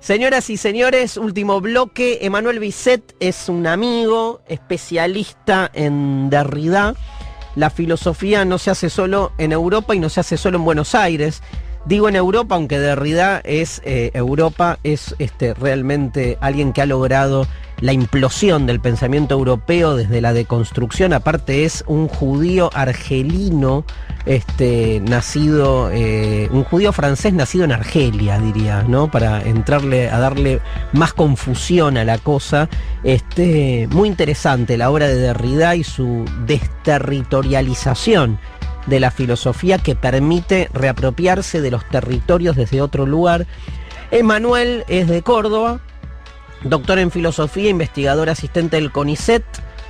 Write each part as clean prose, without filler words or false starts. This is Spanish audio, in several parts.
Señoras y señores, último bloque. Emmanuel Bisset es un amigo especialista en Derrida. La filosofía no se hace solo en Europa y no se hace solo en Buenos Aires. Digo en Europa, aunque Derrida es Europa, es realmente alguien que ha logrado la implosión del pensamiento europeo desde la deconstrucción. Aparte es un judío argelino, nacido, un judío francés nacido en Argelia, diría, ¿no? Para a darle más confusión a la cosa. Muy interesante la obra de Derrida y su desterritorialización de la filosofía, que permite reapropiarse de los territorios desde otro lugar. Emmanuel es de Córdoba, doctor en filosofía, investigador asistente del CONICET.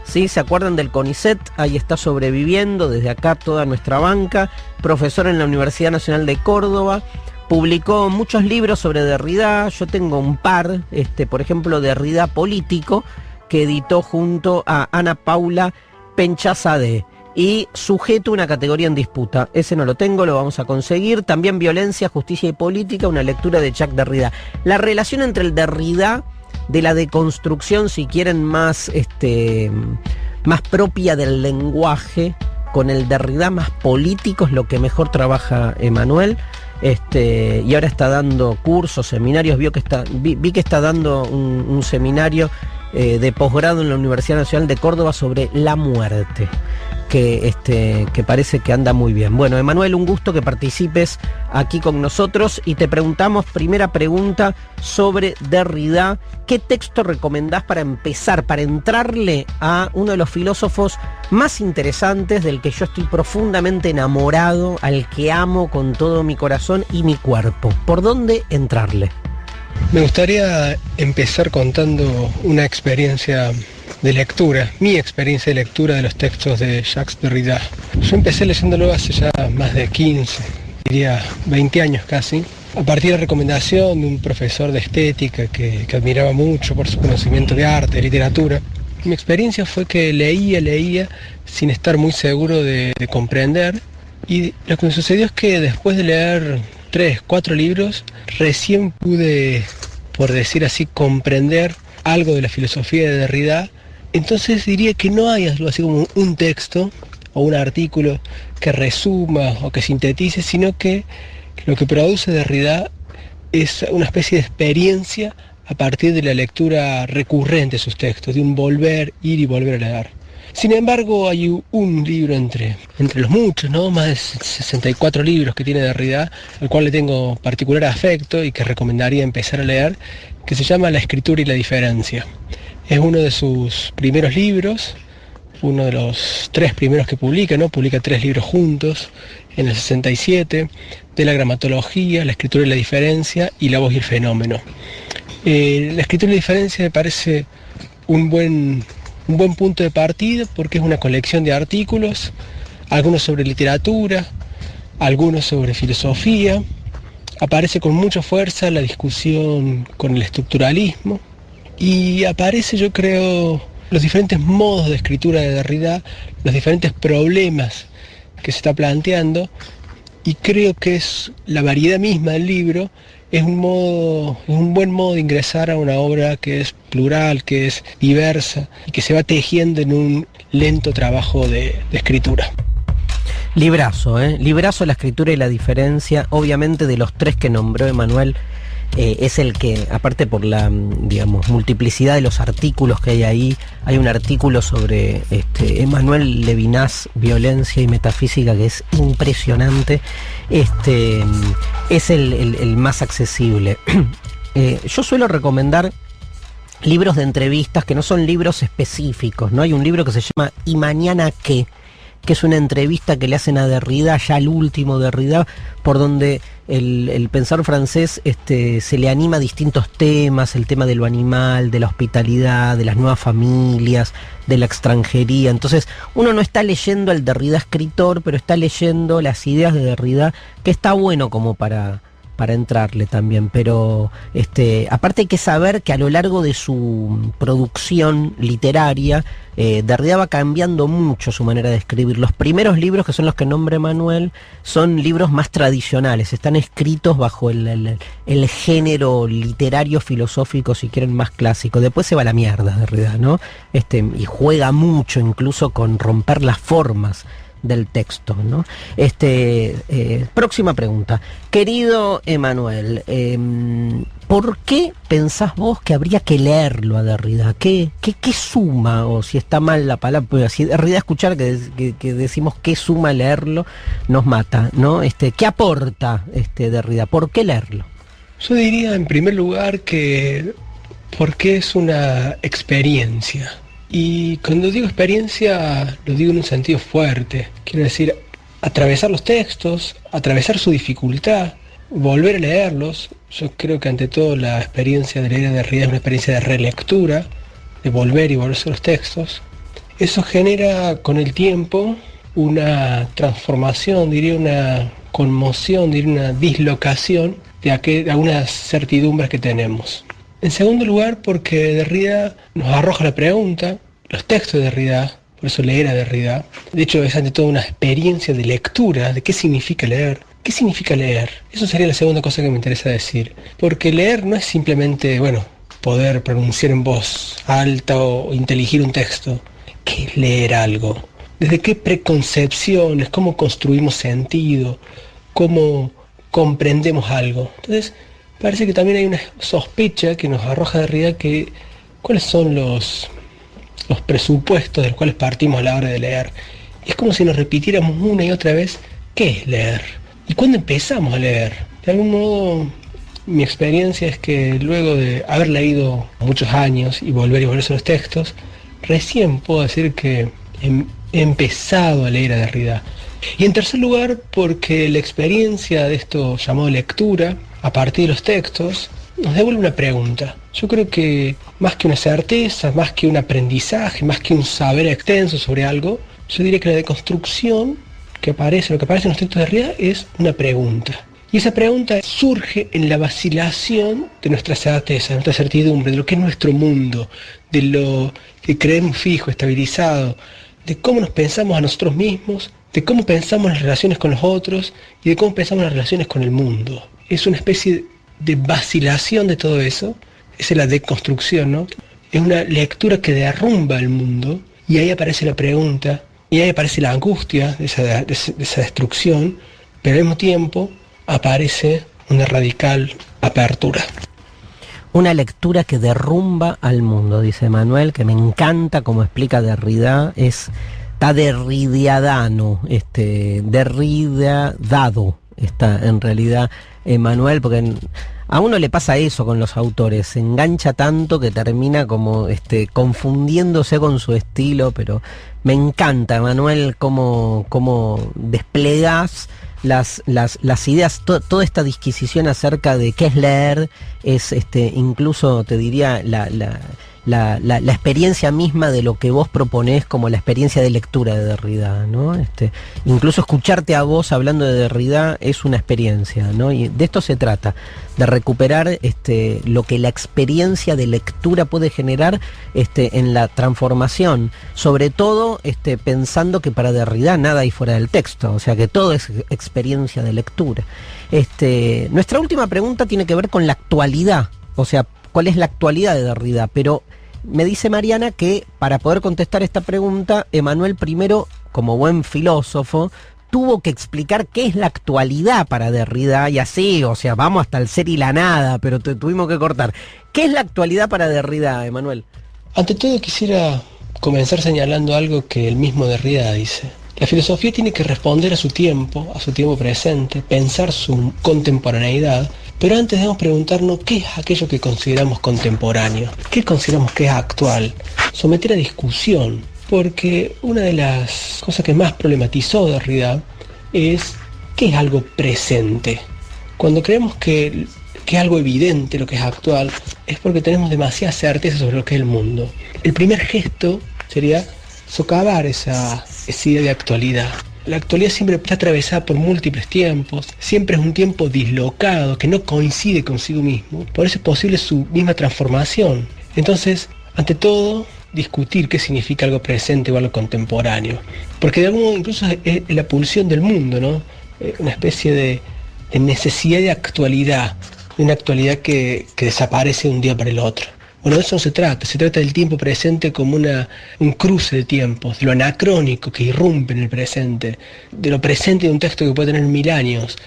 ¿Sí? ¿Se acuerdan del CONICET? Ahí está sobreviviendo desde acá toda nuestra banca. Profesor en la Universidad Nacional de Córdoba. Publicó muchos libros sobre Derrida. Yo tengo un par, por ejemplo, Derrida Político, que editó junto a Ana Paula Penchazadeh. Y Sujeto, una categoría en disputa. Ese no lo tengo, lo vamos a conseguir. También Violencia, Justicia y Política, una lectura de Jacques Derrida. La relación entre el Derrida de la deconstrucción, si quieren, más propia del lenguaje, con el Derrida más político, es lo que mejor trabaja Emmanuel. Y ahora está dando cursos, seminarios. Vi que está dando un seminario de posgrado en la Universidad Nacional de Córdoba sobre la muerte, que parece que anda muy bien. Bueno, Emmanuel, un gusto que participes aquí con nosotros y te preguntamos, primera pregunta sobre Derrida, ¿qué texto recomendás para empezar, para entrarle a uno de los filósofos más interesantes, del que yo estoy profundamente enamorado, al que amo con todo mi corazón y mi cuerpo? ¿Por dónde entrarle? Me gustaría empezar contando una experiencia de lectura, mi experiencia de lectura de los textos de Jacques Derrida. Yo empecé leyéndolo hace ya más de 15, diría 20 años casi, a partir de recomendación de un profesor de estética que admiraba mucho por su conocimiento de arte, de literatura. Mi experiencia fue que leía sin estar muy seguro de comprender, y lo que me sucedió es que después de leer 3, 4 libros, recién pude, por decir así, comprender algo de la filosofía de Derrida. Entonces diría que no hay algo así como un texto o un artículo que resuma o que sintetice, sino que lo que produce Derrida es una especie de experiencia a partir de la lectura recurrente de sus textos, de un ir y volver a leer. Sin embargo, hay un libro entre los muchos, ¿no? Más de 64 libros que tiene Derrida, al cual le tengo particular afecto y que recomendaría empezar a leer, que se llama La escritura y la diferencia. Es uno de sus primeros libros, uno de los 3 primeros que publica, ¿no? Publica 3 libros juntos, en el 67, de la gramatología, la escritura y la diferencia, y la voz y el fenómeno. La escritura y la diferencia me parece un buen punto de partida, porque es una colección de artículos, algunos sobre literatura, algunos sobre filosofía. Aparece con mucha fuerza la discusión con el estructuralismo, y aparece, yo creo, los diferentes modos de escritura de Derrida, los diferentes problemas que se está planteando, y creo que es la variedad misma del libro. Es un buen modo de ingresar a una obra que es plural, que es diversa y que se va tejiendo en un lento trabajo de escritura. Librazo, librazo, La escritura y la diferencia. Obviamente, de los 3 que nombró Emmanuel, es el que, aparte por la, multiplicidad de los artículos que hay ahí, hay un artículo sobre Emmanuel Levinas, Violencia y Metafísica, que es impresionante. Es el más accesible. Yo suelo recomendar libros de entrevistas que no son libros específicos, ¿no? Hay un libro que se llama ¿Y mañana qué?, que es una entrevista que le hacen a Derrida, ya el último Derrida, por donde el pensador francés se le anima a distintos temas, el tema de lo animal, de la hospitalidad, de las nuevas familias, de la extranjería. Entonces uno no está leyendo al Derrida escritor, pero está leyendo las ideas de Derrida, que está bueno como para para entrarle también, pero aparte hay que saber que a lo largo de su producción literaria, Derrida va cambiando mucho su manera de escribir. Los primeros libros, que son los que nombra Manuel, son libros más tradicionales, están escritos bajo el género literario, filosófico, si quieren, más clásico. Después se va a la mierda Derrida, ¿no? Y juega mucho incluso con romper las formas del texto, ¿no? Próxima pregunta. Querido Emanuel, ¿por qué pensás vos que habría que leerlo a Derrida? ¿Qué suma? O si está mal la palabra, pues si Derrida escuchar que decimos qué suma leerlo, nos mata, ¿no? ¿Qué aporta Derrida? ¿Por qué leerlo? Yo diría en primer lugar que porque es una experiencia. Y cuando digo experiencia, lo digo en un sentido fuerte. Quiero decir, atravesar los textos, atravesar su dificultad, volver a leerlos. Yo creo que ante todo la experiencia de leer a Derrida es una experiencia de relectura, de volver y volverse a los textos. Eso genera con el tiempo una transformación, diría una conmoción, diría una dislocación de algunas certidumbres que tenemos. En segundo lugar, porque Derrida nos arroja la pregunta, los textos de Derrida, por eso leer a Derrida, de hecho es ante todo una experiencia de lectura, de qué significa leer. ¿Qué significa leer? Eso sería la segunda cosa que me interesa decir. Porque leer no es simplemente, poder pronunciar en voz alta o inteligir un texto. ¿Qué es leer algo? ¿Desde qué preconcepciones? ¿Cómo construimos sentido? ¿Cómo comprendemos algo? Entonces, parece que también hay una sospecha que nos arroja Derrida que cuáles son los presupuestos de los cuales partimos a la hora de leer. Y es como si nos repitiéramos una y otra vez qué es leer y cuándo empezamos a leer. De algún modo, mi experiencia es que luego de haber leído muchos años y volver a los textos, recién puedo decir que he empezado a leer a Derrida. Y en tercer lugar, porque la experiencia de esto llamado lectura, a partir de los textos, nos devuelve una pregunta. Yo creo que más que una certeza, más que un aprendizaje, más que un saber extenso sobre algo, yo diría que la deconstrucción lo que aparece en los textos de Derrida es una pregunta. Y esa pregunta surge en la vacilación de nuestra certeza, de nuestra certidumbre, de lo que es nuestro mundo, de lo que creemos fijo, estabilizado, de cómo nos pensamos a nosotros mismos, de cómo pensamos las relaciones con los otros y de cómo pensamos las relaciones con el mundo. Es una especie de vacilación de todo eso, esa es la deconstrucción, ¿no? Es una lectura que derrumba el mundo y ahí aparece la pregunta, y ahí aparece la angustia de esa destrucción, pero al mismo tiempo aparece una radical apertura. Una lectura que derrumba al mundo, dice Manuel, que me encanta como explica Derrida, está derridiadano, derridado está en realidad Manuel, porque a uno le pasa eso con los autores, se engancha tanto que termina como confundiéndose con su estilo, pero me encanta, Manuel, cómo desplegás las ideas, toda esta disquisición acerca de qué es leer, es incluso te diría la experiencia misma de lo que vos proponés como la experiencia de lectura de Derrida, ¿no? Incluso escucharte a vos hablando de Derrida es una experiencia, ¿no? Y de esto se trata, de recuperar lo que la experiencia de lectura puede generar en la transformación, sobre todo pensando que para Derrida nada hay fuera del texto, o sea que todo es experiencia de lectura. Nuestra última pregunta tiene que ver con la actualidad, o sea, cuál es la actualidad de Derrida, pero me dice Mariana que para poder contestar esta pregunta, Emanuel primero, como buen filósofo, tuvo que explicar qué es la actualidad para Derrida, y así, o sea, vamos hasta el ser y la nada, pero tuvimos que cortar. ¿Qué es la actualidad para Derrida, Emanuel? Ante todo quisiera comenzar señalando algo que el mismo Derrida dice. La filosofía tiene que responder a su tiempo presente, pensar su contemporaneidad, pero antes debemos preguntarnos qué es aquello que consideramos contemporáneo, qué consideramos que es actual, someter a discusión, porque una de las cosas que más problematizó Derrida es qué es algo presente. Cuando creemos que es algo evidente lo que es actual, es porque tenemos demasiada certeza sobre lo que es el mundo. El primer gesto sería socavar esa idea de actualidad. La actualidad siempre está atravesada por múltiples tiempos, siempre es un tiempo dislocado, que no coincide consigo mismo, por eso es posible su misma transformación. Entonces, ante todo, discutir qué significa algo presente o algo contemporáneo, porque de algún modo incluso es la pulsión del mundo, ¿no? Una especie de necesidad de actualidad, de una actualidad que desaparece de un día para el otro. Bueno, de eso no se trata del tiempo presente como un cruce de tiempos, de lo anacrónico que irrumpe en el presente, de lo presente de un texto que puede tener 1000 años,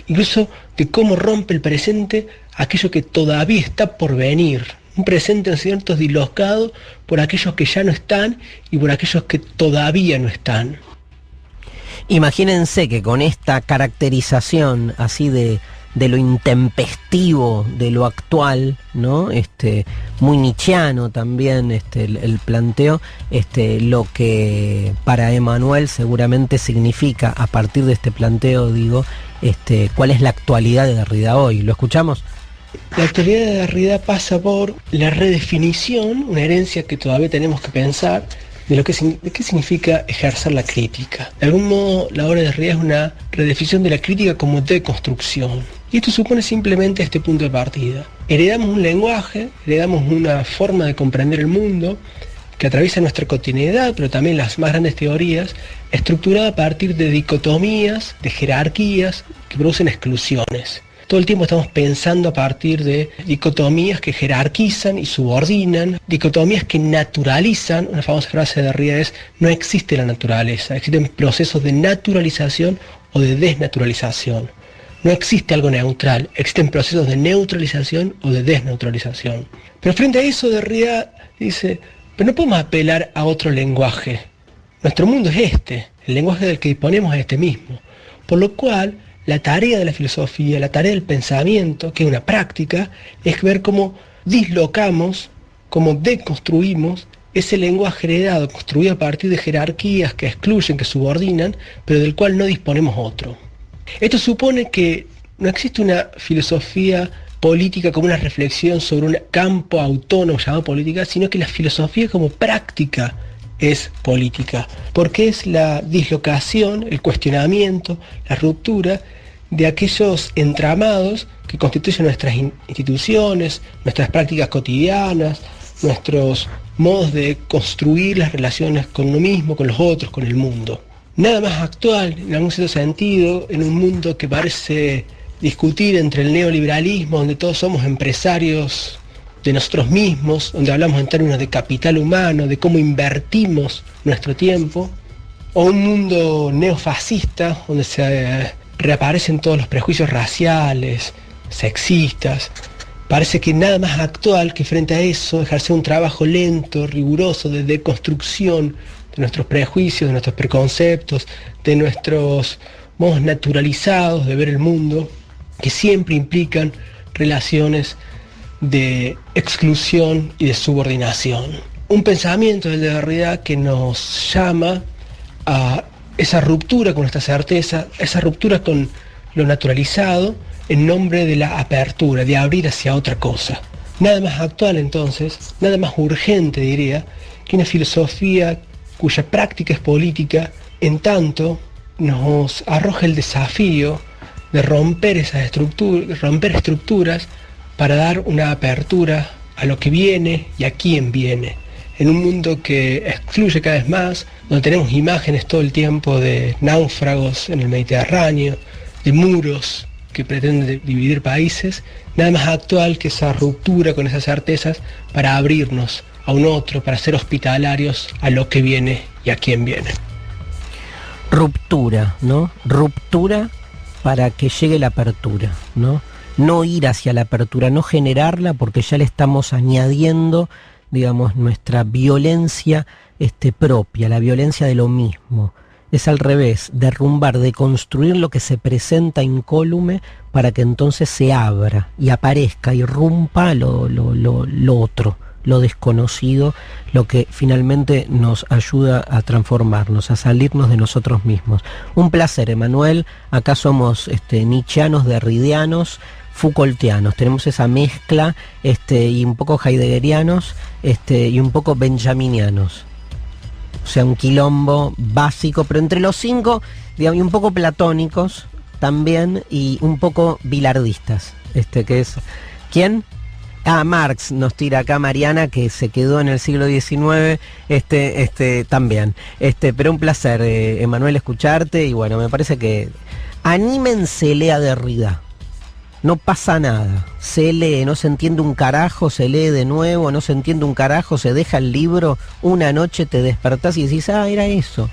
incluso de cómo rompe el presente aquello que todavía está por venir, un presente en cierto dislocado por aquellos que ya no están y por aquellos que todavía no están. Imagínense que con esta caracterización así de lo intempestivo de lo actual, ¿no? Muy nietzscheano también el planteo, lo que para Emmanuel seguramente significa, a partir de este planteo, digo, cuál es la actualidad de Derrida hoy. ¿Lo escuchamos? La actualidad de Derrida pasa por la redefinición, una herencia que todavía tenemos que pensar, de qué significa ejercer la crítica. De algún modo, la obra de Derrida es una redefinición de la crítica como deconstrucción. Y esto supone simplemente este punto de partida. Heredamos un lenguaje, heredamos una forma de comprender el mundo que atraviesa nuestra cotidianidad, pero también las más grandes teorías, estructurada a partir de dicotomías, de jerarquías que producen exclusiones. Todo el tiempo estamos pensando a partir de dicotomías que jerarquizan y subordinan, dicotomías que naturalizan. Una famosa frase de Derrida es: no existe la naturaleza, existen procesos de naturalización o de desnaturalización. No existe algo neutral, existen procesos de neutralización o de desneutralización. Pero frente a eso, Derrida dice, pero no podemos apelar a otro lenguaje. Nuestro mundo es el lenguaje del que disponemos es este mismo. Por lo cual, la tarea de la filosofía, la tarea del pensamiento, que es una práctica, es ver cómo dislocamos, cómo deconstruimos ese lenguaje heredado, construido a partir de jerarquías que excluyen, que subordinan, pero del cual no disponemos otro. Esto supone que no existe una filosofía política como una reflexión sobre un campo autónomo llamado política, sino que la filosofía como práctica es política, porque es la dislocación, el cuestionamiento, la ruptura de aquellos entramados que constituyen nuestras instituciones, nuestras prácticas cotidianas, nuestros modos de construir las relaciones con uno mismo, con los otros, con el mundo. Nada más actual, en algún cierto sentido, en un mundo que parece discutir entre el neoliberalismo, donde todos somos empresarios de nosotros mismos, donde hablamos en términos de capital humano, de cómo invertimos nuestro tiempo, o un mundo neofascista, donde se reaparecen todos los prejuicios raciales, sexistas. Parece que nada más actual que frente a eso, ejercer un trabajo lento, riguroso, de deconstrucción de nuestros prejuicios, de nuestros preconceptos, de nuestros modos naturalizados de ver el mundo, que siempre implican relaciones de exclusión y de subordinación. Un pensamiento del de Derrida que nos llama a esa ruptura con nuestra certeza, esa ruptura con lo naturalizado, en nombre de la apertura, de abrir hacia otra cosa. Nada más actual entonces, nada más urgente diría, que una filosofía cuya práctica es política, en tanto nos arroja el desafío de romper esas estructuras para dar una apertura a lo que viene y a quién viene. En un mundo que excluye cada vez más, donde tenemos imágenes todo el tiempo de náufragos en el Mediterráneo, de muros que pretenden dividir países, nada más actual que esa ruptura con esas certezas para abrirnos a un otro, para ser hospitalarios a lo que viene y a quién viene. Ruptura, ¿no? Ruptura para que llegue la apertura, ¿no? No ir hacia la apertura, no generarla, porque ya le estamos añadiendo, digamos, nuestra violencia propia, la violencia de lo mismo. Es al revés, derrumbar, deconstruir lo que se presenta incólume para que entonces se abra y aparezca, irrumpa lo otro, lo desconocido, lo que finalmente nos ayuda a transformarnos, a salirnos de nosotros mismos. Un placer, Emmanuel. Acá somos nietzscheanos, derridianos, Foucaultianos, tenemos esa mezcla y un poco heideggerianos y un poco benjaminianos. O sea, un quilombo básico, pero entre los 5, digamos, y un poco platónicos también, y un poco bilardistas. Que es... ¿Quién? Ah, Marx nos tira acá Mariana, que se quedó en el siglo XIX, también. Pero un placer, Emanuel, escucharte, y bueno, me parece que anímense, lea Derrida. No pasa nada, se lee, no se entiende un carajo, se lee de nuevo, no se entiende un carajo, se deja el libro, una noche te despertás y decís, ah, era eso.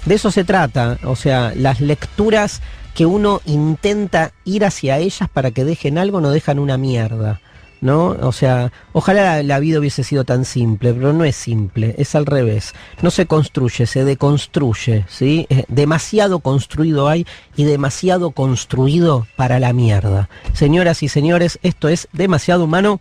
De eso se trata, o sea, las lecturas que uno intenta ir hacia ellas para que dejen algo, no dejan una mierda, ¿no? O sea, ojalá la vida hubiese sido tan simple, pero no es simple, es al revés. No se construye, se deconstruye, ¿sí? Demasiado construido hay y demasiado construido para la mierda. Señoras y señores, esto es Demasiado Humano.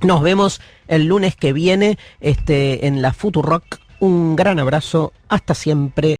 Nos vemos el lunes que viene en la Futurock. Un gran abrazo, hasta siempre.